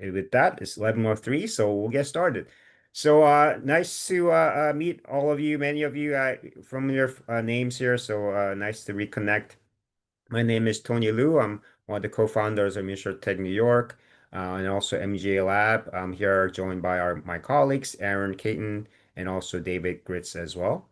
with that, it's 11:03, so we'll get started. So nice to meet all of you, many of you from your names here. So nice to reconnect. My name is Tony Liu. I'm one of the co-founders of InsurTech New York and also MGA Lab. I'm here joined by my colleagues, Aaron Caton and also David Gritz as well.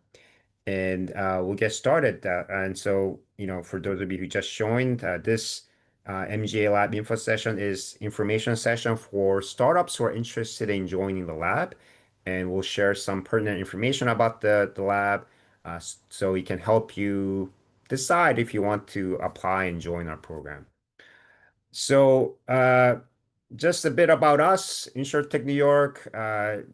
And we'll get started. And so, for those of you who just joined, this MGA Lab info session is information session for startups who are interested in joining the lab. And we'll share some pertinent information about the lab so we can help you decide if you want to apply and join our program. So, just a bit about us, InsurTech New York.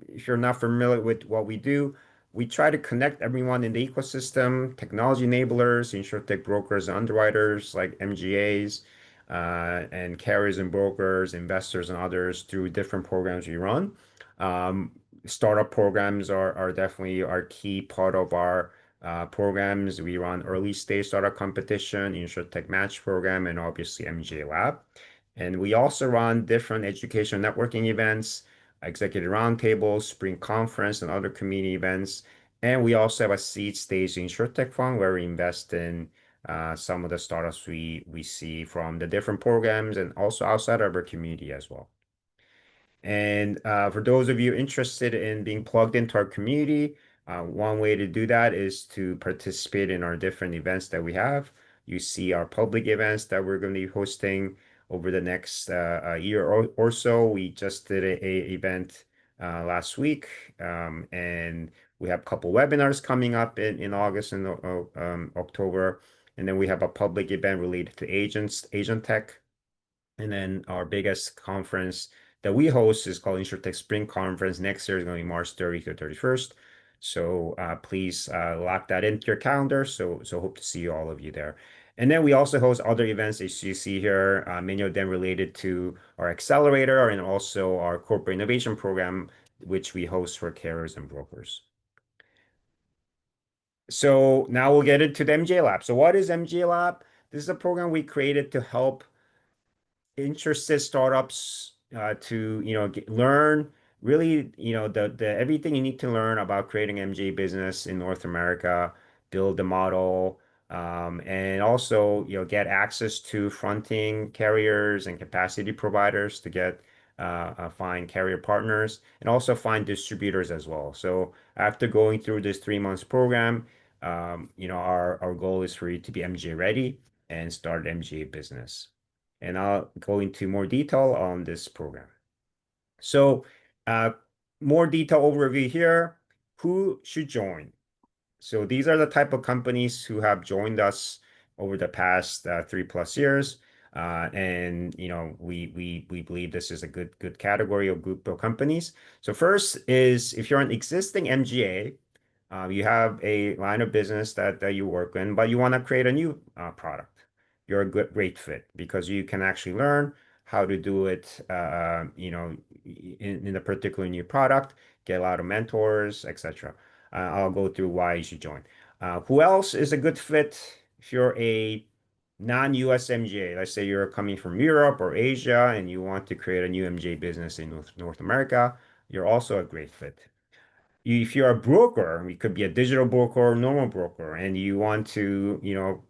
If you're not familiar with what we do, we try to connect everyone in the ecosystem, technology enablers, InsurTech brokers and underwriters like MGAs, and carriers and brokers, investors and others through different programs we run. Um, Startup programs are definitely our key part of our programs. We run early stage startup competition, InsurTech Match program, and obviously MGA Lab. And we also run different education networking events, executive roundtables, spring conference, and other community events. And we also have a seed stage InsurTech fund where we invest in some of the startups we see from the different programs and also outside of our community as well. And for those of you interested in being plugged into our community, one way to do that is to participate in our different events that we have. You see our public events that we're going to be hosting over the next year or so. We just did a event last week, and we have a couple webinars coming up in August and October. And then we have a public event related to agent tech. And then our biggest conference that we host is called InsurTech Spring Conference. Next year is going to be March 30th to 31st. So please lock that into your calendar. So hope to see all of you there. And then we also host other events as you see here, many of them related to our accelerator and also our corporate innovation program, which we host for carriers and brokers. So now we'll get into the MJ Lab. So what is MJ Lab? This is a program we created to help interested startups to learn really the everything you need to learn about creating MJ business in North America, build the model, and also get access to fronting carriers and capacity providers to get find carrier partners and also find distributors as well. So after going through this 3 months program, our goal is for you to be MJ ready and start MJ business. And I'll go into more detail on this program. So, uh, more detail overview here. Who should join? So these are the type of companies who have joined us over the past 3+ years. And we believe this is a good category of group of companies. So first is if you're an existing MGA, you have a line of business that you work in, but you want to create a new product. You're a great fit because you can actually learn how to do it, in a particular new product, get a lot of mentors, etc. I'll go through why you should join. Who else is a good fit if you're a non-US MGA? Let's say you're coming from Europe or Asia and you want to create a new MGA business in North America, you're also a great fit. If you're a broker, you could be a digital broker or normal broker, and you want to,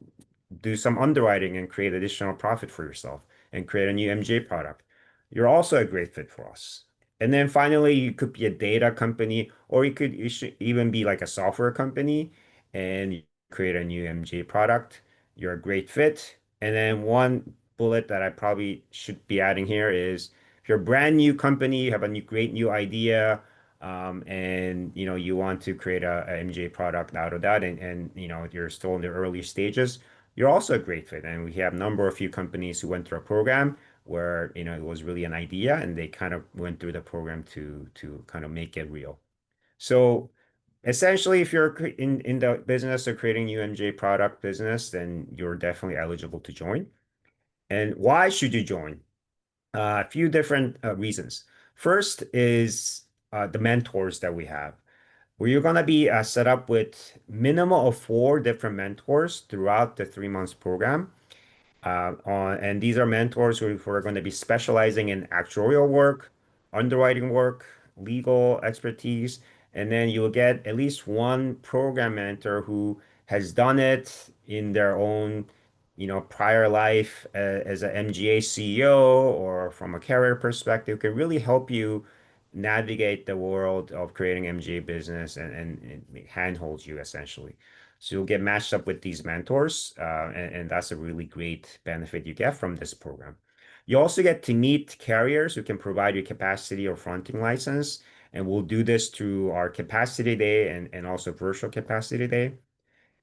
do some underwriting and create additional profit for yourself and create a new MJ product. You're also a great fit for us. And then finally, you could be a data company, or you should even be like a software company and you create a new MJ product. You're a great fit. And then one bullet that I probably should be adding here is if you're a brand new company, you have a great new idea, and you want to create a MJ product out of that, and you're still in the early stages, you're also a great fit. And we have a number of few companies who went through a program where, it was really an idea and they kind of went through the program to kind of make it real. So essentially, if you're in the business of creating new MJ product business, then you're definitely eligible to join. And why should you join? A few different reasons. First is the mentors that we have. We're going to be set up with minimum of 4 different mentors throughout the 3 months program. And these are mentors who are going to be specializing in actuarial work, underwriting work, legal expertise, and then you'll get at least one program mentor who has done it in their own, prior life as an MGA CEO or from a career perspective, can really help you navigate the world of creating MGA business and handholds you essentially. So you'll get matched up with these mentors, and that's a really great benefit you get from this program. You also get to meet carriers who can provide you capacity or fronting license, and we'll do this through our capacity day and also virtual capacity day.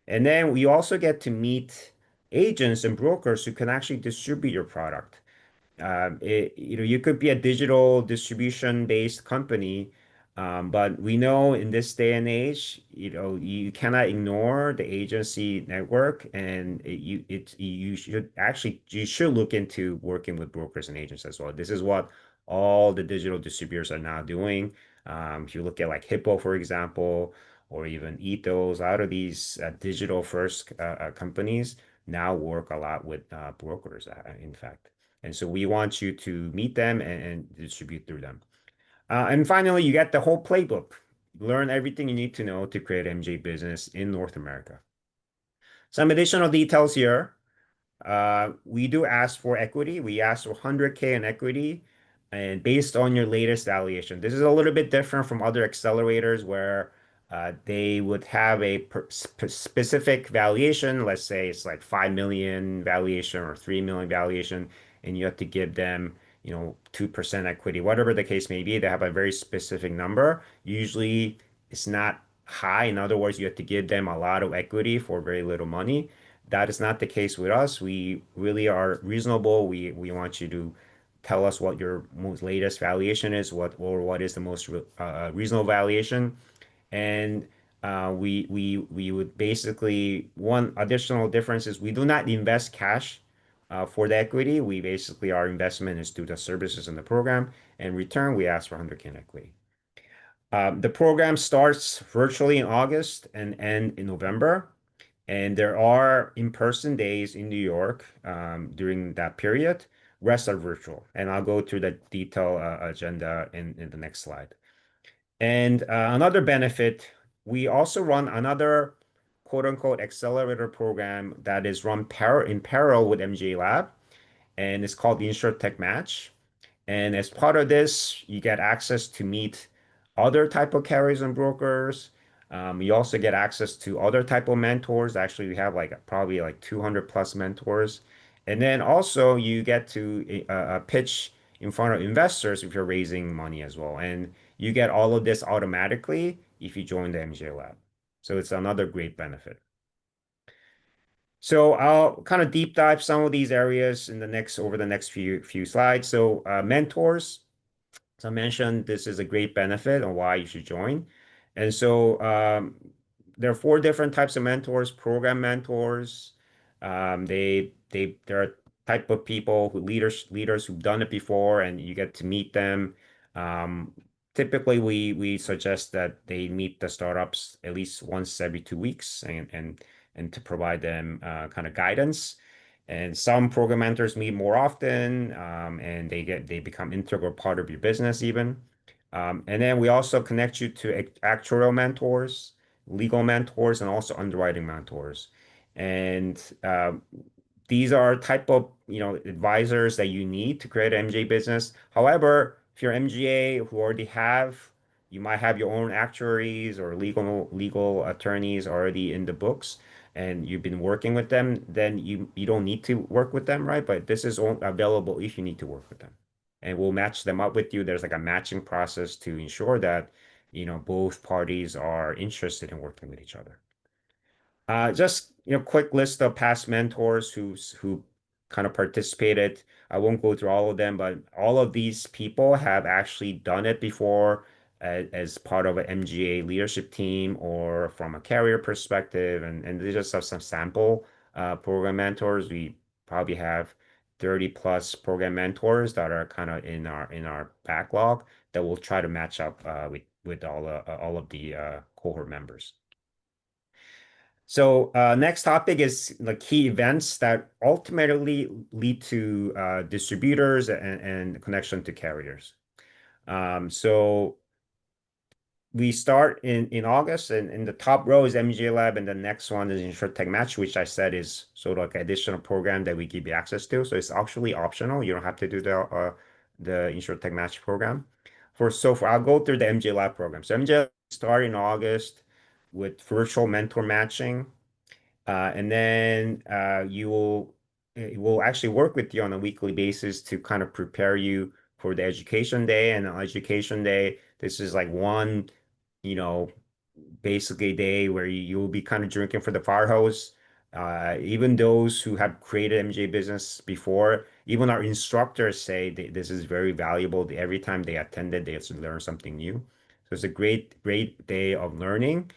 And then we also get to meet agents and brokers who can actually distribute your product. You could be a digital distribution-based company, but we know in this day and age, you cannot ignore the agency network, and you should look into working with brokers and agents as well. This is what all the digital distributors are now doing. If you look at like Hippo, for example, or even Ethos, a lot of these digital first companies now work a lot with brokers, in fact. And so we want you to meet them and distribute through them. And finally, you get the whole playbook. Learn everything you need to know to create MJ business in North America. Some additional details here. We do ask for equity. We ask for 100K in equity and based on your latest valuation. This is a little bit different from other accelerators where they would have a specific valuation. Let's say it's like 5 million valuation or 3 million valuation, and you have to give them, 2% equity, whatever the case may be. They have a very specific number. Usually it's not high. In other words, you have to give them a lot of equity for very little money. That is not the case with us. We really are reasonable. We want you to tell us what your most latest valuation is, what is the most reasonable valuation, and we would basically one additional difference is we do not invest cash for the equity. We basically our investment is through the services in the program. In return, we ask for 100K in equity. The program starts virtually in August and end in November. And there are in-person days in New York during that period. Rest are virtual. And I'll go through the detailed agenda in the next slide. And another benefit, we also run another quote unquote accelerator program that is run in parallel with MJ Lab. And it's called the InsurTech Match. And as part of this, you get access to meet other type of carriers and brokers. You also get access to other type of mentors. Actually, we have like probably like 200 plus mentors. And then also you get to pitch in front of investors if you're raising money as well. And you get all of this automatically if you join the MJ Lab. So it's another great benefit. So I'll kind of deep dive some of these areas in the next over the next few slides. So mentors. As I mentioned, this is a great benefit on why you should join. And so there are four different types of mentors, program mentors. There are type of people leaders who've done it before, and you get to meet them. Um, Typically, we suggest that they meet the startups at least once every 2 weeks, and to provide them kind of guidance. And some program mentors meet more often, and they become integral part of your business even. And then we also connect you to actuarial mentors, legal mentors, and also underwriting mentors. And these are type of advisors that you need to create an MGA business. However, if you're MGA who already you might have your own actuaries or legal attorneys already in the books and you've been working with them, then you don't need to work with them, right? But this is available if you need to work with them. And we'll match them up with you. There's like a matching process to ensure that, both parties are interested in working with each other. Just quick list of past mentors who kind of participated. I won't go through all of them, but all of these people have actually done it before as part of an MGA leadership team or from a carrier perspective, and they just have some sample program mentors. We probably have 30 plus program mentors that are kind of in our backlog that we'll try to match up with all of the cohort members. So next topic is the key events that ultimately lead to distributors and connection to carriers. So we start in August, and in the top row is MJ Lab, and the next one is InsurTech Match, which I said is sort of like an additional program that we give you access to. So it's actually optional. You don't have to do the InsurTech Match program. I'll go through the MJ Lab program. So MJ Lab start in August with virtual mentor matching. And then you will it will actually work with you on a weekly basis to kind of prepare you for the education day. And on education day, this is like one, you know, basically day where you'll be kind of drinking for the fire hose. Even those who have created MJ business before, even our instructors say this is very valuable. Every time they attended, they have to learn something new. So it's a great day of learning.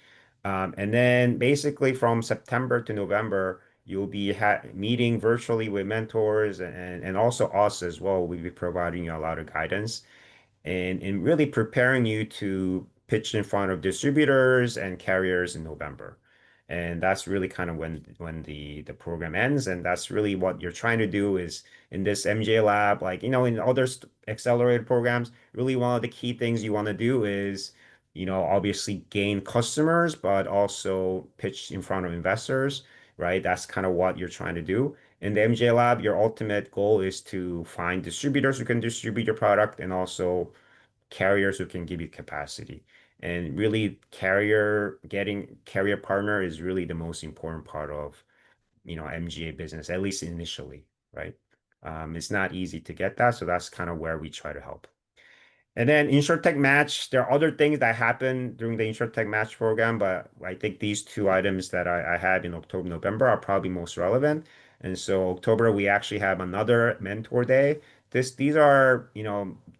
And then basically from September to November, you'll be meeting virtually with mentors and also us as well. We'll be providing you a lot of guidance and really preparing you to pitch in front of distributors and carriers in November. And that's really kind of when the program ends. And that's really what you're trying to do is in this MJ Lab, like in other accelerated programs, really one of the key things you want to do is, obviously gain customers, but also pitch in front of investors, right? That's kind of what you're trying to do. In the MJ Lab, your ultimate goal is to find distributors who can distribute your product and also carriers who can give you capacity. And really, getting carrier partner is really the most important part of, MGA business, at least initially, right? It's not easy to get that, so that's kind of where we try to help. And then InsurTech Match, there are other things that happen during the InsurTech Match program, but I think these two items that I had in October, November are probably most relevant. And so October, we actually have another mentor day. These are,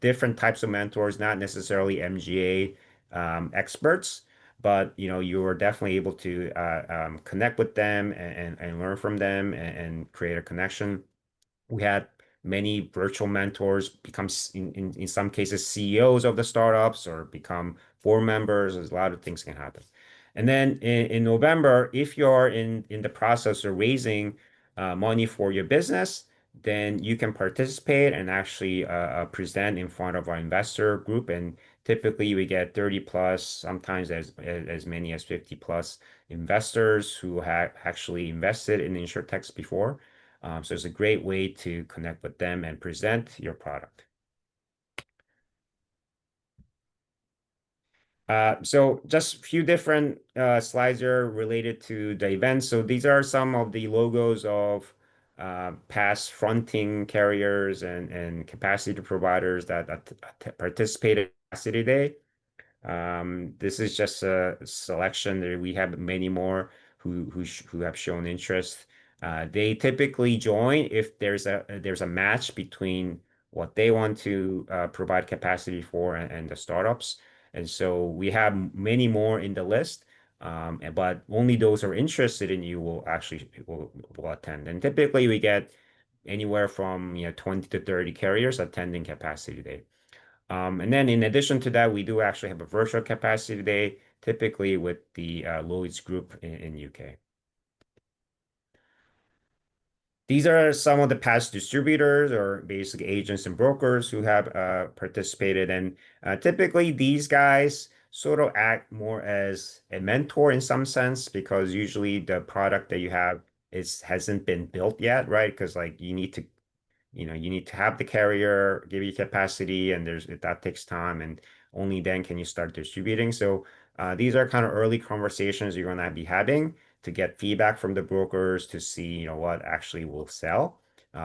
different types of mentors, not necessarily MGA experts, but you are definitely able to connect with them and learn from them and create a connection. We had many virtual mentors become, in some cases, CEOs of the startups or become board members. There's a lot of things can happen. And then in November, if you're in the process of raising money for your business, then you can participate and actually present in front of our investor group. And typically we get 30 plus, sometimes as many as 50 plus investors who have actually invested in InsurTechs before. So it's a great way to connect with them and present your product. So just a few different slides are related to the event. So these are some of the logos of past fronting carriers and capacity providers that participated in Capacity Day. This is just a selection. We have many more who have shown interest. They typically join if there's a match between what they want to provide capacity for and the startups. And so we have many more in the list, but only those who are interested in you will attend. And typically we get anywhere from 20 to 30 carriers attending Capacity Day. And then in addition to that, we do actually have a virtual capacity day, typically with the Lloyd's Group in UK. These are some of the past distributors or basic agents and brokers who have participated. And typically these guys sort of act more as a mentor in some sense because usually the product that you have hasn't been built yet, right? Because like you need to have the carrier give you capacity, and that takes time, and only then can you start distributing. So these are kind of early conversations you're going to be having to get feedback from the brokers to see, what actually will sell.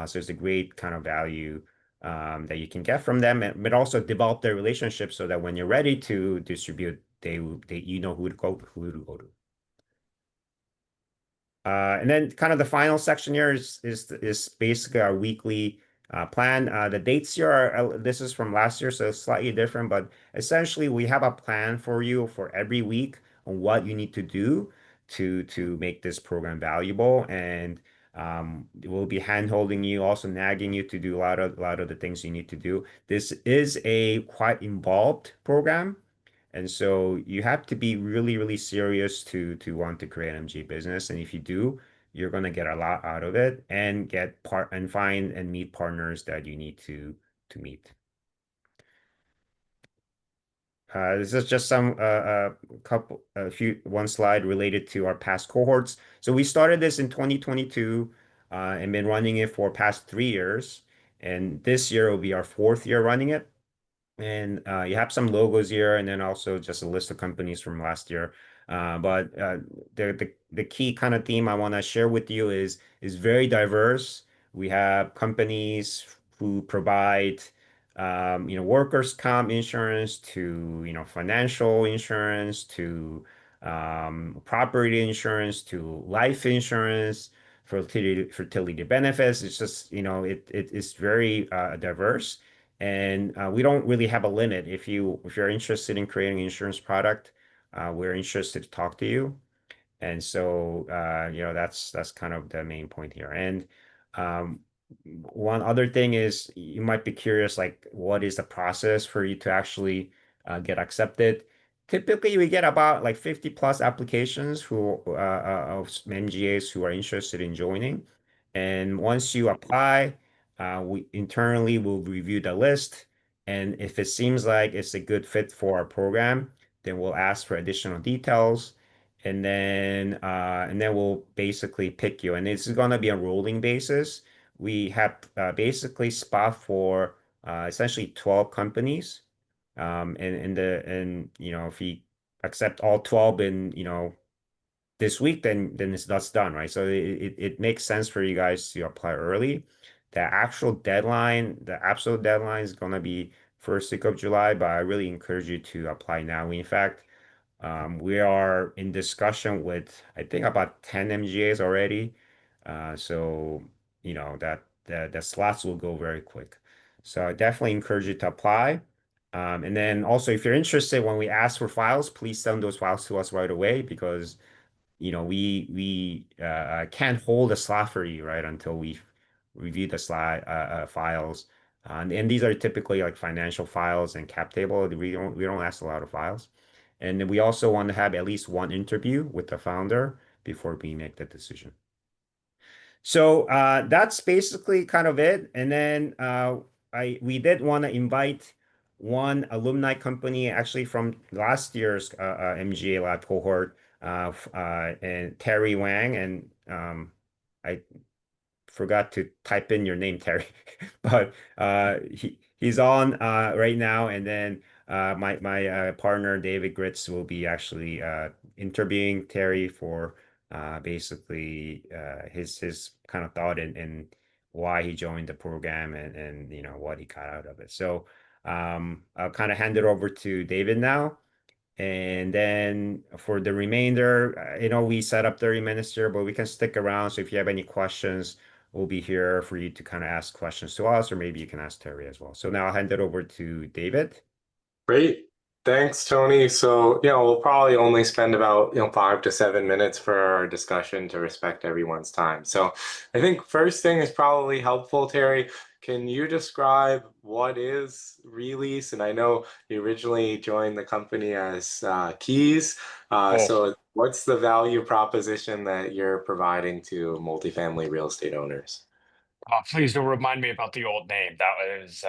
So it's a great kind of value that you can get from them, but also develop their relationship so that when you're ready to distribute, they you know who to go to. And then kind of the final section here is basically our weekly plan. The dates here this is from last year, so it's slightly different, but essentially we have a plan for you for every week on what you need to do to make this program valuable. And we'll be hand-holding you, also nagging you to do a lot of the things you need to do. This is a quite involved program. And so you have to be really, really serious to want to create an MGA business. And if you do, you're going to get a lot out of it and get part and find and meet partners that you need to meet. This is just some couple a few one slide related to our past cohorts. So we started this in 2022 and been running it for past 3 years. And this year will be our fourth year running it. And you have some logos here, and then also just a list of companies from last year. But the key kind of theme I want to share with you is very diverse. We have companies who provide workers' comp insurance to financial insurance to property insurance to life insurance, fertility benefits. It's just it is very very diverse. And we don't really have a limit. If you're interested in creating an insurance product, we're interested to talk to you. And so, that's kind of the main point here. And um, one other thing is you might be curious, like, what is the process for you to actually get accepted? Typically, we get about like 50 plus applications of MGAs who are interested in joining. And once you apply, we internally will review the list. And if it seems like it's a good fit for our program, then we'll ask for additional details and then we'll basically pick you. And it's gonna be a rolling basis. We have basically spot for essentially 12 companies. And if we accept all 12 in this week, then that's done, right? So it makes sense for you guys to apply early. The absolute deadline is gonna be first week of July, but I really encourage you to apply now. In fact, we are in discussion with, I think, about 10 MGAs already. So, that the slots will go very quick. So I definitely encourage you to apply. And then also, if you're interested, when we ask for files, please send those files to us right away because, we can't hold a slot for you, right, until we review the files. And these are typically like financial files and cap table. We don't ask a lot of files. And then we also want to have at least one interview with the founder before we make the decision. So that's basically kind of it. And then we did want to invite one alumni company actually from last year's MGA Lab cohort, and Terry Wang. And I forgot to type in your name, Terry, but he's on right now. And then my partner David Gritz will be actually interviewing Terry for basically his kind of thought and why he joined the program and what he got out of it. So I'll kind of hand it over to David now. And then for the remainder, we set up 30 minutes here, but we can stick around. So if you have any questions, we'll be here for you to kind of ask questions to us, or maybe you can ask Terry as well. So now I'll hand it over to David. Great. Thanks, Tony. So, we'll probably only spend about, 5 to 7 minutes for our discussion to respect everyone's time. So, I think first thing is probably helpful, Terry. Can you describe what is Release? And I know you originally joined the company as Keys. Oh, So, what's the value proposition that you're providing to multifamily real estate owners? please don't remind me about the old name. That was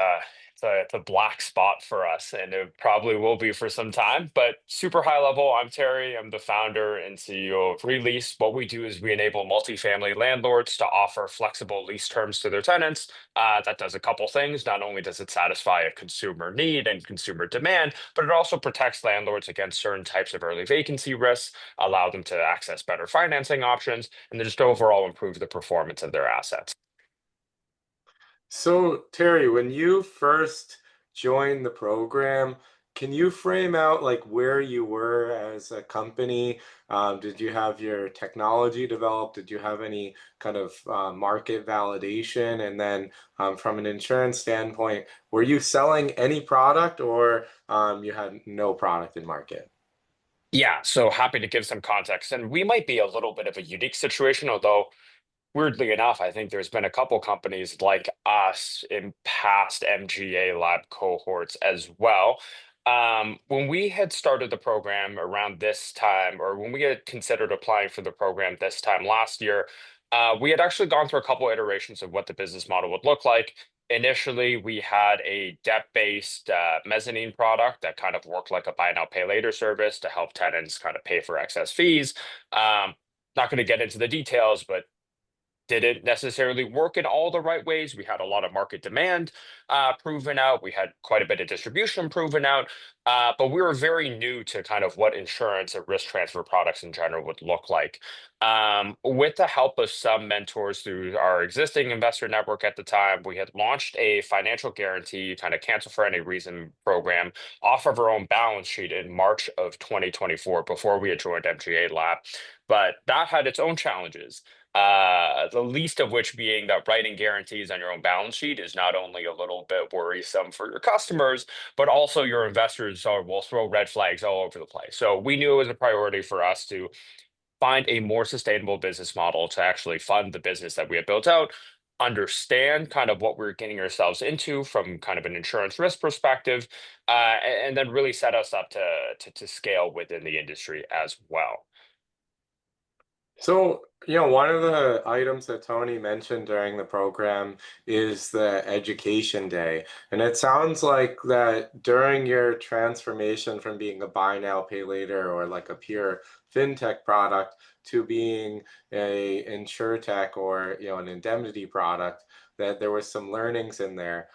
it's a black spot for us, and it probably will be for some time. But super high level, I'm Terry. I'm the founder and CEO of Release. What we do is we enable multifamily landlords to offer flexible lease terms to their tenants. That does a couple things. Not only does it satisfy a consumer need and consumer demand, but it also protects landlords against certain types of early vacancy risks, allow them to access better financing options, and then just overall improve the performance of their assets. So, Terry, when you first joined the program, can you frame out like where you were as a company? Did you have your technology developed? Did you have any kind of market validation? And then from an insurance standpoint, were you selling any product or you had no product in market? Yeah, so happy to give some context. And we might be a little bit of a unique situation, although weirdly enough, I think there's been a couple companies like us in past MGA lab cohorts as well. When we had started the program around this time, or when we had considered applying for the program this time last year, we had actually gone through a couple iterations of what the business model would look like. Initially, we had a debt-based mezzanine product that kind of worked like a buy now, pay later service to help tenants kind of pay for excess fees. Um, Not going to get into the details, but didn't necessarily work in all the right ways. We had a lot of market demand proven out. We had quite a bit of distribution proven out, but we were very new to kind of what insurance and risk transfer products in general would look like. With the help of some mentors through our existing investor network at the time, we had launched a financial guarantee, kind of cancel for any reason program off of our own balance sheet in March of 2024 before we had joined MGA Lab. But that had its own challenges, the least of which being that writing guarantees on your own balance sheet is not only a little bit worrisome for your customers, but also your investors will throw red flags all over the place. So we knew it was a priority for us to find a more sustainable business model to actually fund the business that we had built out, understand kind of what we're getting ourselves into from kind of an insurance risk perspective, and then really set us up to scale within the industry as well. So, one of the items that Tony mentioned during the program is the education day. And it sounds like that during your transformation from being a buy now, pay later or like a pure fintech product to being a InsurTech or, an indemnity product, that there was some learnings in there.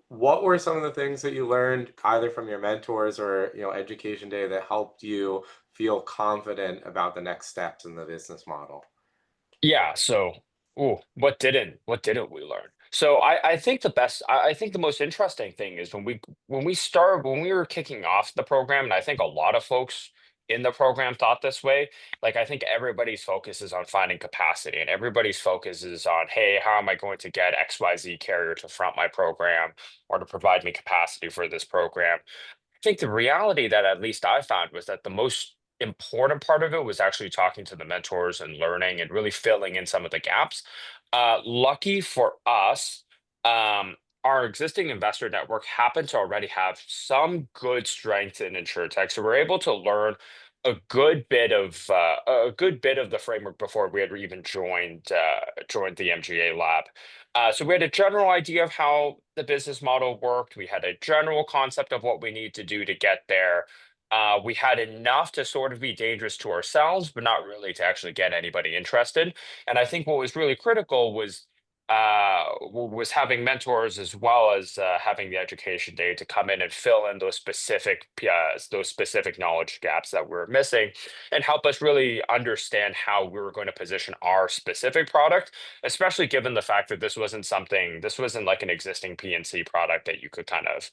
What were some of the things that you learned either from your mentors or, education day that helped you feel confident about the next steps in the business model? Yeah, so what didn't we learn? So I think I think the most interesting thing is when we were kicking off the program, and I think a lot of folks in the program thought this way, like I think everybody's focus is on finding capacity and everybody's focus is on, hey, how am I going to get XYZ carrier to front my program or to provide me capacity for this program? Think the reality that at least I found was that the most important part of it was actually talking to the mentors and learning and really filling in some of the gaps. Lucky for us, our existing investor network happened to already have some good strength in InsurTech, so we're able to learn a good bit of the framework before we had even joined the MGA lab. So we had a general idea of how the business model worked. We had a general concept of what we need to do to get there. We had enough to sort of be dangerous to ourselves, but not really to actually get anybody interested. And I think what was really critical was having mentors as well as having the education day to come in and fill in those specific knowledge gaps that we're missing and help us really understand how we were going to position our specific product, especially given the fact that this wasn't like an existing PNC product that you could kind of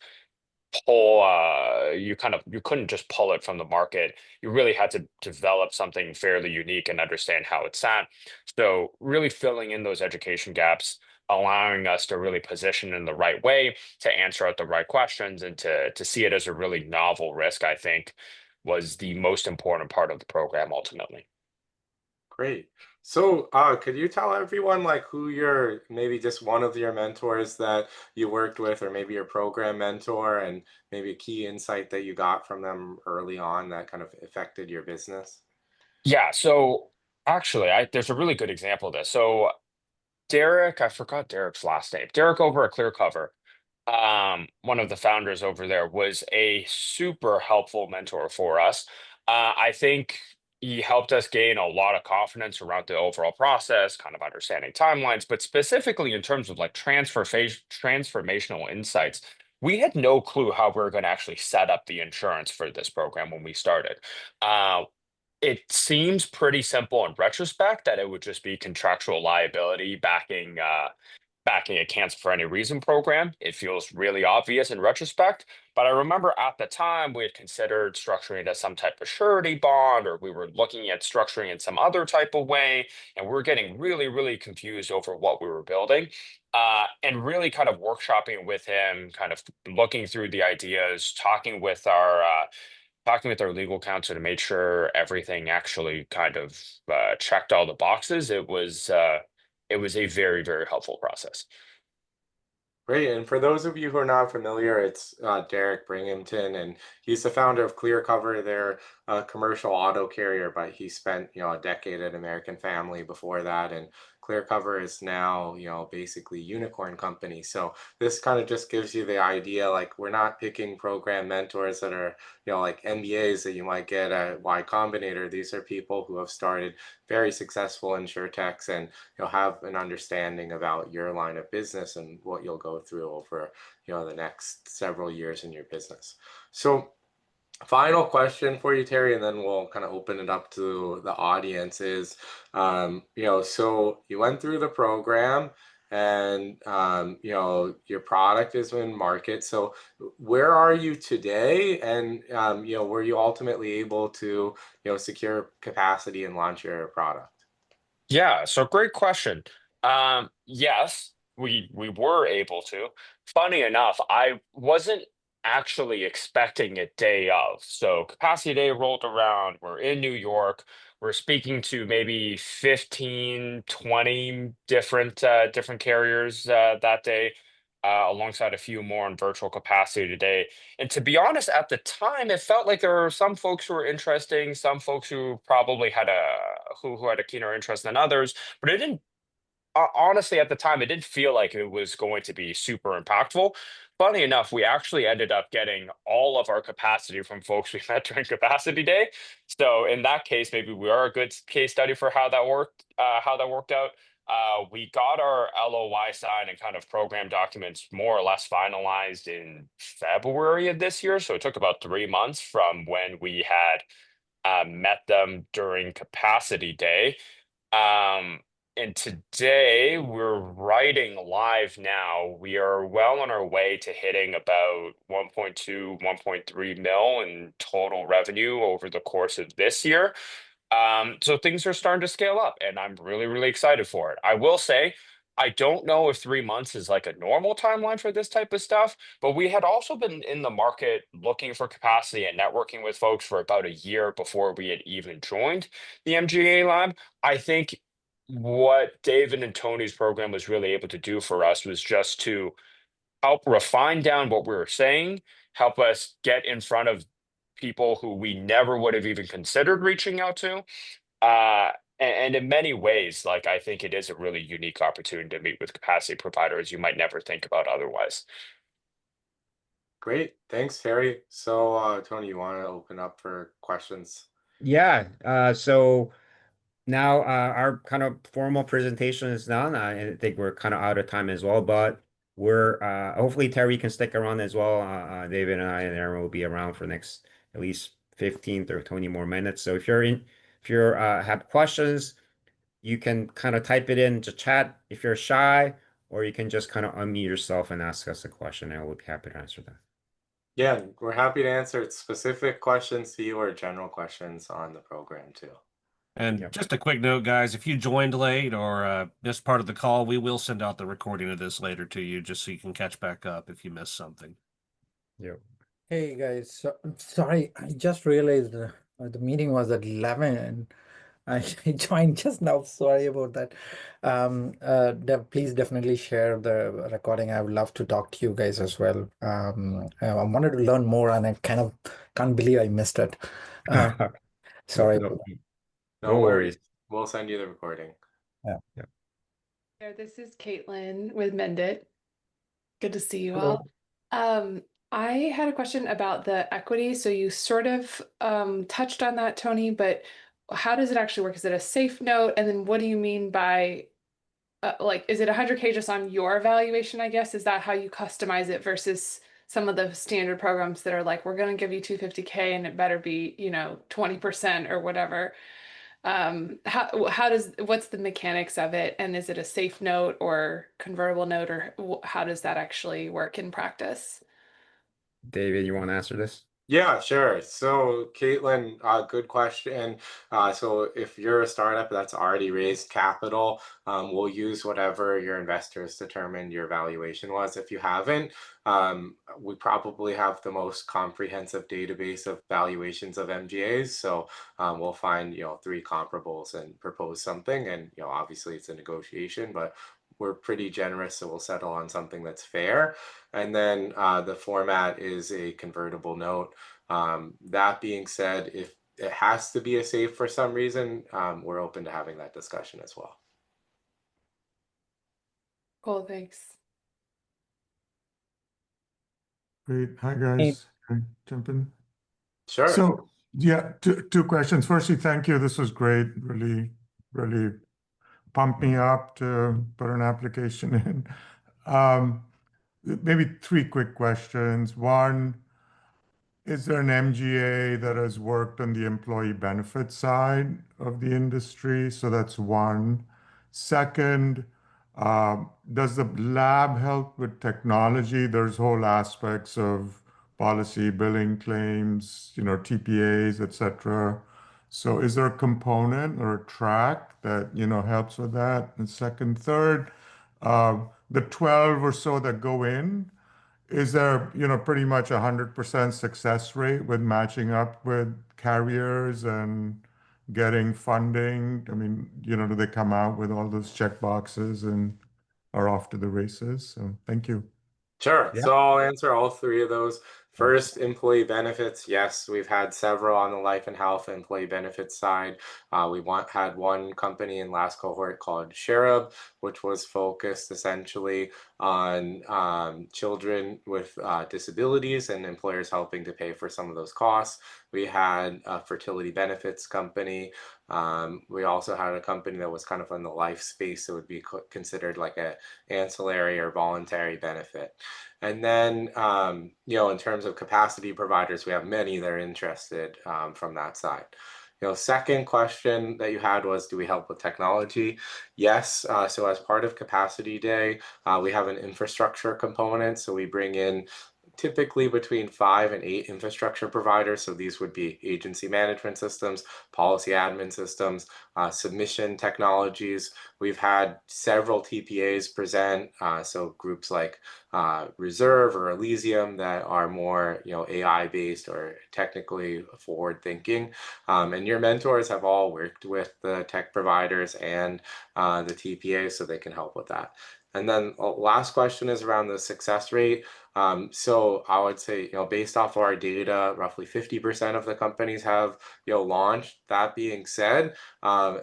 you couldn't just pull it from the market. You really had to develop something fairly unique and understand how it's sat. So really filling in those education gaps, allowing us to really position in the right way to answer out the right questions and to see it as a really novel risk, I think was the most important part of the program ultimately. Great. So, could you tell everyone like who your maybe just one of your mentors that you worked with, or maybe your program mentor, and maybe a key insight that you got from them early on that kind of affected your business? Yeah, so actually there's a really good example of this. So Derek, I forgot Derek's last name. Derek over at ClearCover, one of the founders over there, was a super helpful mentor for us. I think he helped us gain a lot of confidence around the overall process, kind of understanding timelines, but specifically in terms of like transformational insights. We had no clue how we were going to actually set up the insurance for this program when we started. Uh, it seems pretty simple in retrospect that it would just be contractual liability backing a cancel for any reason program. It feels really obvious in retrospect, but I remember at the time we had considered structuring it as some type of surety bond, or we were looking at structuring it some other type of way, and we are getting really, really confused over what we were building. And really kind of workshopping with him, kind of looking through the ideas, talking with our legal counsel to make sure everything actually kind of checked all the boxes. It was a very, very helpful process. Great. And for those of you who are not familiar, it's Derek Bringhamton, and he's the founder of ClearCover. They're a commercial auto carrier, but he spent, a decade at American Family before that. And ClearCover is now, basically unicorn company. So this kind of just gives you the idea, like we're not picking program mentors that are, like MBAs that you might get at Y Combinator. These are people who have started very successful InsurTechs and have an understanding about your line of business and what you'll go through over the next several years in your business. So final question for you, Terry, and then we'll kind of open it up to the audience is, so you went through the program and, your product is in market. So where are you today? And, were you ultimately able to, secure capacity and launch your product? Yeah, so great question. Yes, we were able to. Funny enough, I wasn't actually expecting it day of. So capacity day rolled around. We're in New York. We're speaking to maybe 15, 20 different carriers that day, alongside a few more in virtual capacity today. And to be honest, at the time, it felt like there were some folks who were interesting, some folks who probably had who had a keener interest than others, but it didn't. Honestly, at the time, it didn't feel like it was going to be super impactful. Funny enough, we actually ended up getting all of our capacity from folks we met during Capacity Day. So in that case, maybe we are a good case study for how that worked. How that worked out. We got our LOI signed and kind of program documents more or less finalized in February of this year. So it took about 3 months from when we had met them during Capacity Day. Um, and today we're writing live now. We are well on our way to hitting about 1.2, 1.3 mil in total revenue over the course of this year. So things are starting to scale up, and I'm really, really excited for it. I will say, I don't know if 3 months is like a normal timeline for this type of stuff, but we had also been in the market looking for capacity and networking with folks for about a year before we had even joined the MGA lab. I think what David and Tony's program was really able to do for us was just to help refine down what we were saying, help us get in front of people who we never would have even considered reaching out to. Uh, and in many ways, like I think it is a really unique opportunity to meet with capacity providers you might never think about otherwise. Great. Thanks, Terry. So, Tony, you want to open up for questions? Yeah. So now our kind of formal presentation is done. I think we're kind of out of time as well, but we're hopefully Terry can stick around as well. David and I and Aaron will be around for next at least 15 or 20 more minutes. So if you're have questions, you can kind of type it in to chat if you're shy, or you can just kind of unmute yourself and ask us a question, and we'll be happy to answer them. Yeah, we're happy to answer specific questions to you or general questions on the program too. And Yep. just a quick note, guys, if you joined late or missed part of the call, we will send out the recording of this later to you just so you can catch back up if you missed something. Yep. Hey guys, so, I'm sorry, I just realized the meeting was at 11 and I joined just now. Sorry about that. Please definitely share the recording. I would love to talk to you guys as well. I wanted to learn more and I kind of can't believe I missed it. Sorry. No, No no worries. worries. We'll send you the recording. Yeah. There, this is Caitlin with Mendit. Good to see you Hello. all. I had a question about the equity. So you sort of touched on that, Tony, but how does it actually work? Is it a safe note? And then what do you mean by like, is it 100K just on your evaluation, I guess? Is that how you customize it versus some of the standard programs that are like, we're going to give you 250K and it better be, 20% or whatever? What's the mechanics of it, and is it a safe note or convertible note, or how does that actually work in practice? David, you want to answer this? Yeah, sure. So, Caitlin, good question. So if you're a startup that's already raised capital, we'll use whatever your investors determined your valuation was. If you haven't, we probably have the most comprehensive database of valuations of MGAs. So we'll find, three comparables and propose something. And, obviously it's a negotiation, but we're pretty generous, so we'll settle on something that's fair. And then the format is a convertible note. That being said, if it has to be a safe for some reason, we're open to having that discussion as well. Cool, thanks. Great. Hi, guys. Can I jump in? Sure. So, yeah, two questions. Firstly, thank you. This was great. Really, really pumped me up to put an application in. Maybe three quick questions. One, is there an MGA that has worked on the employee benefit side of the industry? So that's one. Second, does the lab help with technology? There's whole aspects of policy, billing claims, TPAs, etc. So is there a component or a track that, helps with that? And second, third, the 12 or so that go in, is there, pretty much 100% success rate with matching up with carriers and getting funding? I mean, do they come out with all those check boxes and are off to the races? So thank you. Sure. Yeah. So I'll answer all three of those. First, employee benefits. Yes, we've had several on the life and health employee benefits side. Had one company in last cohort called Sharab, which was focused essentially on children with disabilities and employers helping to pay for some of those costs. We had a fertility benefits company. We also had a company that was kind of in the life space, so it would be considered like a ancillary or voluntary benefit. And then, in terms of capacity providers, we have many that are interested from that side. Second question that you had was, do we help with technology? Yes. So as part of Capacity Day, we have an infrastructure component. So we bring in typically between 5 and 8 infrastructure providers. So these would be agency management systems, policy admin systems, submission technologies. We've had several TPAs present, so groups like Reserve or Elysium that are more, AI based or technically forward thinking. And your mentors have all worked with the tech providers and the TPA, so they can help with that. And then last question is around the success rate. So I would say, based off of our data, roughly 50% of the companies have, launched. That being said,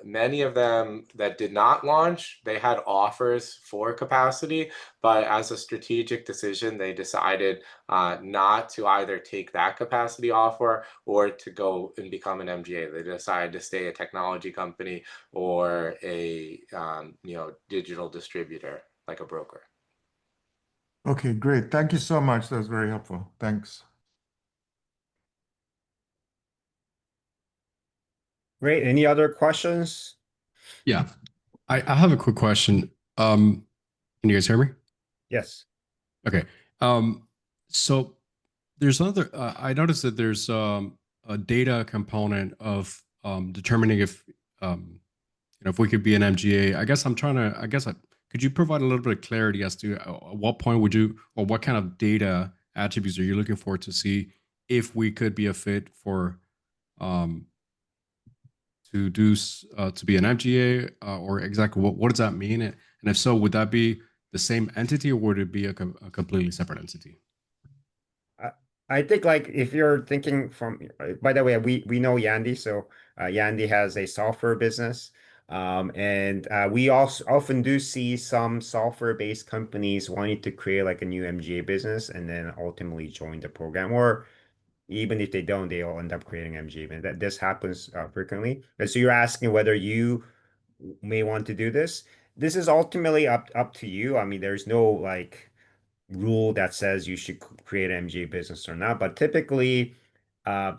many of them that did not launch, they had offers for capacity, but as a strategic decision, they decided not to either take that capacity offer or to go and become an MGA. They decided to stay a technology company or a digital distributor like a broker. Okay, great. Thank you so much. That was very helpful. Thanks. Great. Any other questions? Yeah, I have a quick question. Can you guys hear me? Yes. Okay. So there's another. I noticed that there's a data component of determining if we could be an MGA. I guess I'm trying to. Could you provide a little bit of clarity as to at what point would you, or what kind of data attributes are you looking for to see if we could be a fit for to be an MGA, or exactly what does that mean? And if so, would that be the same entity, or would it be a completely separate entity? I think like if you're thinking from, by the way, we know Yandy, so Yandy has a software business, and we also often do see some software-based companies wanting to create like a new MGA business and then ultimately join the program, or even if they don't, they'll end up creating MGA. And that this happens frequently. And so you're asking whether you may want to do this. This is ultimately up to you. I mean, there's no like rule that says you should create an MGA business or not. But typically,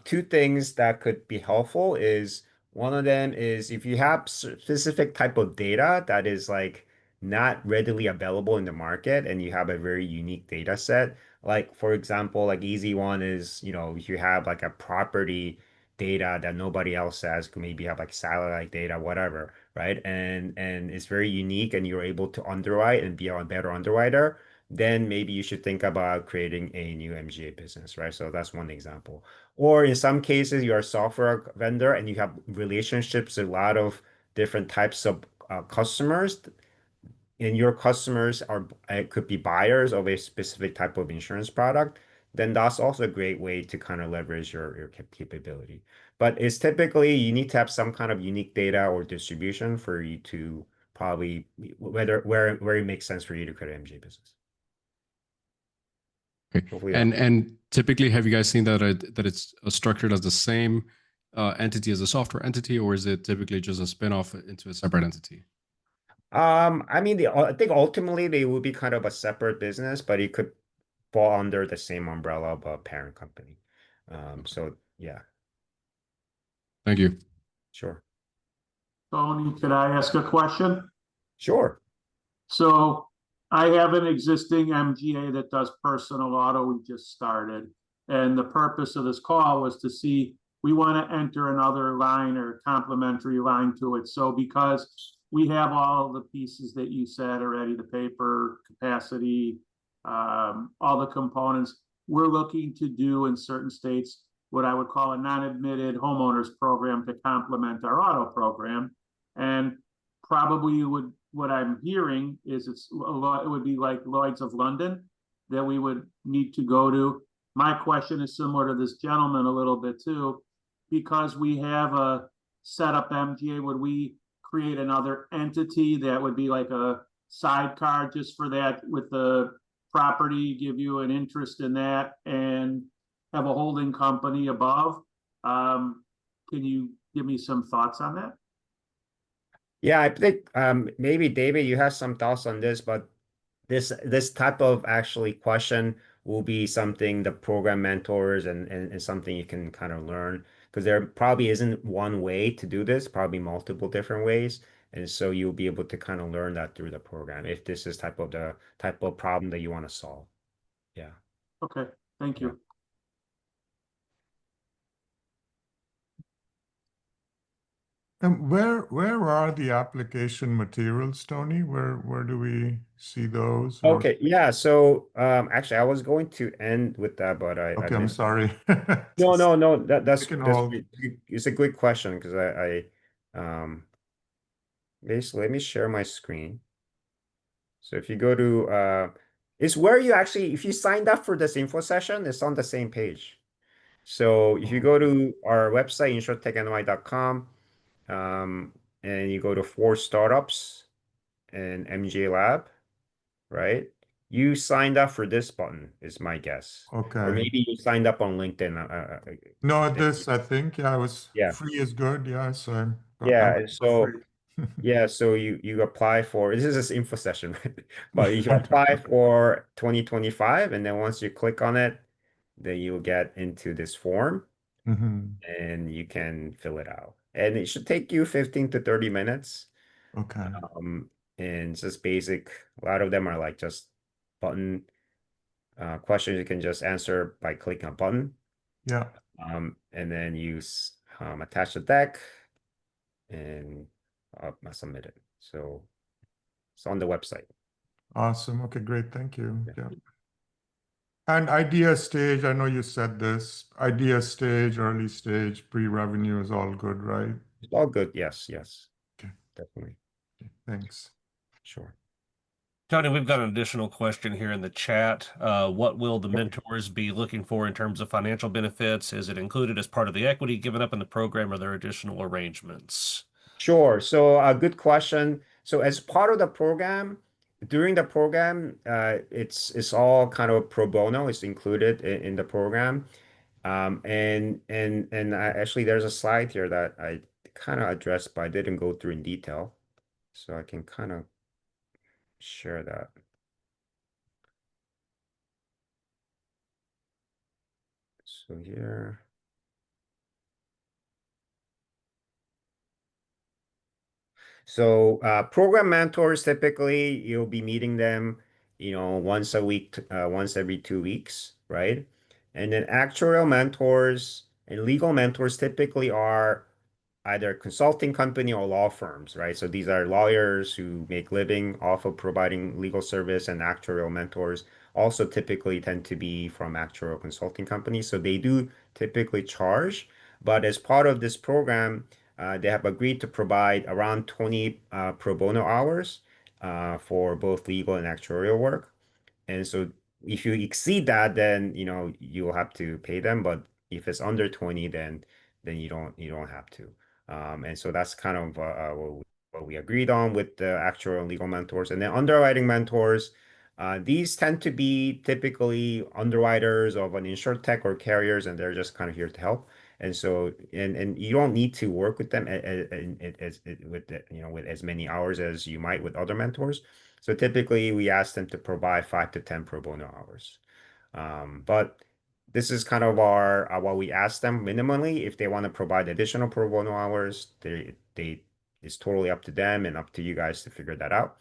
two things that could be helpful is one of them is if you have specific type of data that is like not readily available in the market and you have a very unique data set. Like for example, like easy one is, if you have like a property data that nobody else has, could maybe have like satellite data, whatever, right? And it's very unique and you're able to underwrite and be a better underwriter, then maybe you should think about creating a new MGA business, right? So that's one example. Or in some cases, you're a software vendor and you have relationships with a lot of different types of customers. and your customers are could be buyers of a specific type of insurance product, then that's also a great way to kind of leverage your capability. But it's typically you need to have some kind of unique data or distribution for you to probably where it makes sense for you to create an MGA business. Okay. Hopefully And typically, have you guys seen that it's structured as the same entity as a software entity, or is it typically just a spin-off into a separate entity? I mean, I think ultimately they will be kind of a separate business, but it could fall under the same umbrella of a parent company. So yeah, Thank you. sure. Tony, could I ask a question? Sure. So I have an existing MGA that does personal auto. We just started. And the purpose of this call was to see, we want to enter another line or complementary line to it. So because we have all the pieces that you said already, the paper, capacity, all the components, we're looking to do in certain states what I would call a non-admitted homeowners program to complement our auto program. And probably would, what I'm hearing is it's a lot, it would be like Lloyd's of London that we would need to go to. My question is similar to this gentleman a little bit too, because we have a setup MGA, would we create another entity that would be like a sidecar just for that with the property, give you an interest in that and have a holding company above? Can you give me some thoughts on that? Yeah, I think maybe David, you have some thoughts on this, but this type of actually question will be something the program mentors and something you can kind of learn because there probably isn't one way to do this, probably multiple different ways. And so you'll be able to kind of learn that through the program if this is the type of problem that you want to solve. Yeah. Okay, thank you. And where are the application materials, Tony? Where do we see those? Or... Okay, yeah. So actually I was going to end with that, but I Okay, I'm missed. sorry. No, that's all... it's a good question because basically let me share my screen. So if you go to it's where you actually if you signed up for this info session, it's on the same page. So if you go to our website, insurtechny.com, and you go to for startups and MGA Lab, right? You signed up for this button, is my guess. Okay. Or maybe you signed up on LinkedIn. No, this I think I was Yeah. free is good. Yeah, so Yeah, I'm and so free. yeah, so you apply for this is this info session, right? But you apply for 2025, and then once you click on it, then you'll get into this form and you can fill it out. And it should take you 15 to 30 minutes. Okay. And it's just basic. A lot of them are like just button questions you can just answer by clicking a button. Yeah. And then you attach the deck and submit it. So it's on the website. Awesome. Okay, great. Thank you. Yeah. Yeah. And idea stage, I know you said this, idea stage, early stage, pre-revenue is all good, right? It's all good. Yes. Okay. Definitely. Okay, thanks. Sure. Tony, we've got an additional question here in the chat. What will the mentors be looking for in terms of financial benefits? Is it included as part of the equity given up in the program? Or are there additional arrangements? Sure. So a good question. So as part of the program, during the program, it's all kind of pro bono. It's included in the program. Actually, there's a slide here that I kind of addressed, but I didn't go through in detail. So I can kind of share that. So here. So program mentors, typically you'll be meeting them, once a week, once every 2 weeks, right? And then actuarial mentors and legal mentors typically are either consulting company or law firms, right? So these are lawyers who make living off of providing legal service, and actuarial mentors also typically tend to be from actuarial consulting companies. So they do typically charge, but as part of this program, they have agreed to provide around 20 pro bono hours. for both legal and actuarial work. And so if you exceed that, then you'll have to pay them. But if it's under 20, then you don't have to. And so that's kind of what we agreed on with the actual and legal mentors. And then underwriting mentors, these tend to be typically underwriters of an InsurTech or carriers, and they're just kind of here to help. And so, and you don't need to work with them with as many hours as you might with other mentors. So typically, we ask them to provide 5 to 10 pro bono hours. But this is kind of our what we ask them minimally. If they want to provide additional pro bono hours, it's totally up to them and up to you guys to figure that out.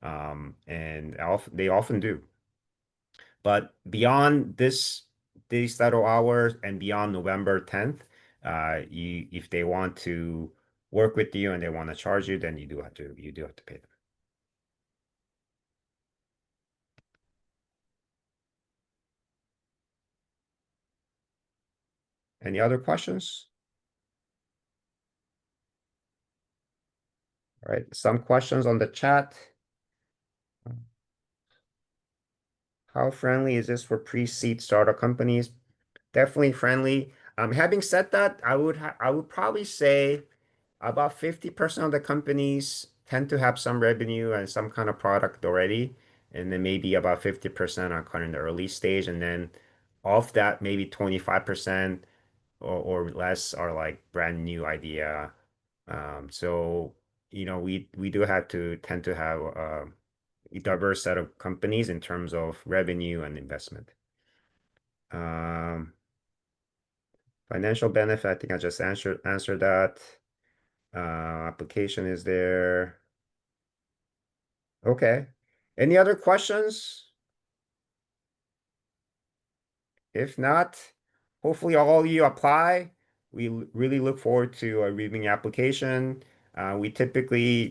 And they often do. But beyond these title hours and beyond November 10th, if they want to work with you and they want to charge you, then you do have to pay them. Any other questions? All right, some questions on the chat. How friendly is this for pre-seed startup companies? Definitely friendly. Having said that, I would probably say about 50% of the companies tend to have some revenue and some kind of product already, and then maybe about 50% are kind of in the early stage, and then off that, maybe 25% or less are like brand new idea. So we do have to tend to have a diverse set of companies in terms of revenue and investment. Financial benefit, I think I just answered that. Application is there. Okay. Any other questions? If not, hopefully all of you apply. We really look forward to reviewing your application. We typically,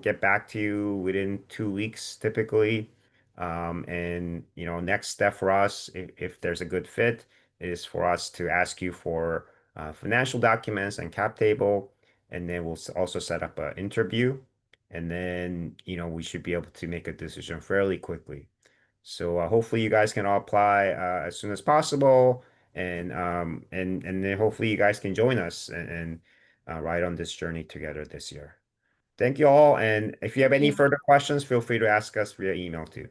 get back to you within 2 weeks, typically. And next step for us, if there's a good fit, is for us to ask you for financial documents and cap table, and then we'll also set up an interview, and then we should be able to make a decision fairly quickly. So hopefully you guys can all apply as soon as possible, and then hopefully you guys can join us and ride on this journey together this year. Thank you all, and if you have any Yeah. further questions, feel free to ask us via email too.